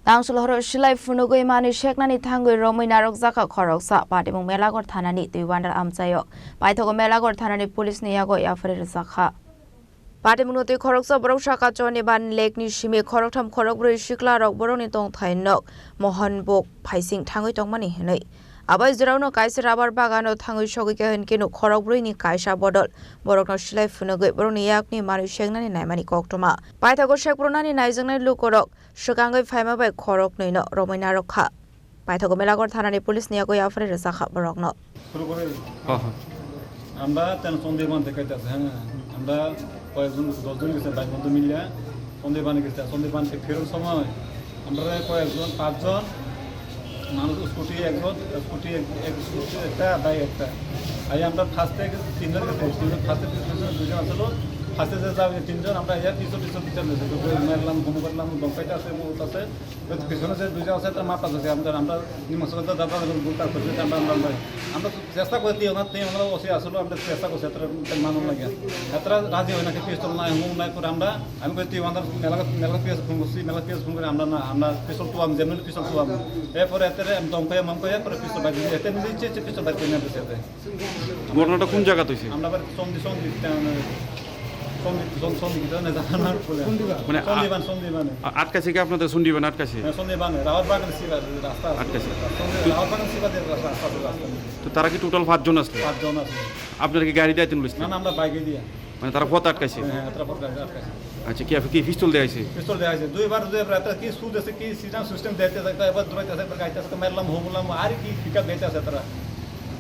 Tangsal Horo Silai Phunugwi Manwi Seknani Thangwi Romwi Narwkjakha Khoroksa Patimung Melaghar Thanani Twibandal Amchaio Paithago Melaghar Thanani Police ni Yago Yapharwi Rwjakha Patimung no Khoroksa Rwjakha Choni ban lake ni shimi Khoroktham Khorokbroi Sikla rok boroni tong thainok Mohanbok Phaising Thangwi tongmani hinai Abai Zirauno Kaisa Rabar Bagano Thangwi Shogike Henkino Khorokbroi ni Kaisa Bodol Borokno Silai Phunugwi Boroni Yakni Manwi Seknani Naimani Koktoma Paithago Sekbrunani Naijangnai Lukorok Shukangoi Faima by Khorok Nino Romwi Narwkjakha Paithago Melaghar Thanani Police ni Yago Yapharwi Rwjakha Borokno আমরা তেন সন্দেহবান দেখাইতেছে হ্যাঁ আমরা কয়েকজন 10 জন গেছে ভাই বন্ধু মিলে সন্দেহবান গেছে সন্দেহবান ফেরার সময় আমরা কয়েকজন 5 জন মানুষ স্কুটি একজন স্কুটি একটা বাইক একটা আই আমরা ফার্স্টে 3 জন গেছে ফার্স্টে 2 জন আসলো ফার্স্টে যে যাবে 3 জন আমরা এর পিছু বিচার নিয়েছি মারলাম ঘুম করলাম দমকাইতে আছে বহুত আছে পিছনে যে 2 জন আছে তার মাপা আছে আমরা নিমসলতা দাদা গুলতা করতে আমরা চেষ্টা করতে আমরা ওসে আসলে আমরা চেষ্টা করছি এত মানুষ লাগে এত রাজি হয় না পিস্তল নাই হুম নাই করে আমি কইতে আমাদের মেলা পিস ফোন করছি মেলা পিস ফোন করে আমরা পিস্তল তো আমি যেমন পিস্তল তো আমি এরপরে এত দমকাই মমকাই করে পিস্তল বাইক এতে নিজে ইচ্ছে পিস্তল বাইক নিয়ে আসছে ঘটনাটা কোন জায়গা হইছে আমরা সন্ধি সন্ধিবান আটকাছে কি আপনাদের সন্ধিবান আটকাছে সন্ধিবান রাওয়ার বাগান সিবা রাস্তা আটকাছে রাওয়ার বাগান সিবা রাস্তা তো তারা কি টোটাল 5 জন আসলো 5 জন আছে আপনারা কি গাড়ি দিয়েছেন বলছেন না আমরা বাইকে দিয়া মানে তারা পথ আটকাছে হ্যাঁ তারা পথ আটকাছে আচ্ছা কি পিস্তল দেয়াইছে দুইবার রাতে কি সুদ আছে কি সিস্টেম দিতে থাকে এবার দূরাইতে আছে গাইতে মারলাম হোমলাম আর কি ফিকা দিতে আছে তারা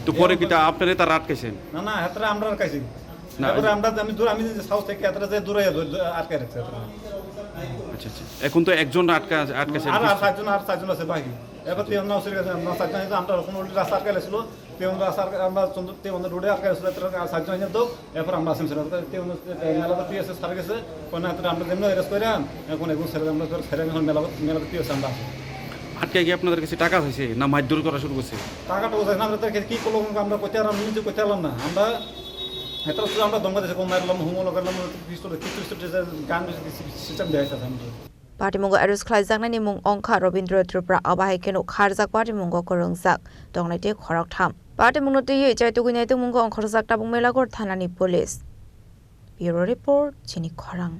তো পরে কি আপনারা তারা আটকাছেন না হেতরা আমরা আটকাইছি না এবারে আমি যে সাউথ থেকে হেতরা যে দূরে আটকাই রাখছে হেতরা আচ্ছা এখন তো একজন আটকাছে আর 4 জন আছে বাকি এবার তেমন না ওসের কাছে আমরা 4 জন আমরা কোন রাস্তা আটকাইছিল তেমন রাস্তা আমরা তেমন রোডে আটকাইছিল তারা 4 জন দাও এরপর আমরা আসেন স্যার তেমন মেলাতে পিএস সার গেছে কোন হেতরা আমরা যেমন এরেস্ট কইরাম এখন স্যার আমরা ছেড়ে এখন মেলাতে পিএস আমরা আটকে কি আপনাদের কাছে টাকা হয়েছে না মারধর করা শুরু করছে টাকাটা ওই না আমরা কি করলাম আমরা কইতে আর নিজে কইতে পারলাম না আমরা হেতরা তো আমরা দমকা দিতে কম মারলাম হুমলো করলাম পিস্তল গান সিস্টেম দেখাইছে আমরা Patimung arus khlaijak mung ongkha Robindra Tripura abahai keno kharjak Patimung korongjak tongnai te khorok tham Patimung te ye chai tugunai te mung ongkhorjak tabung Melaghar Thanani Police Bureau Report Chini Khorang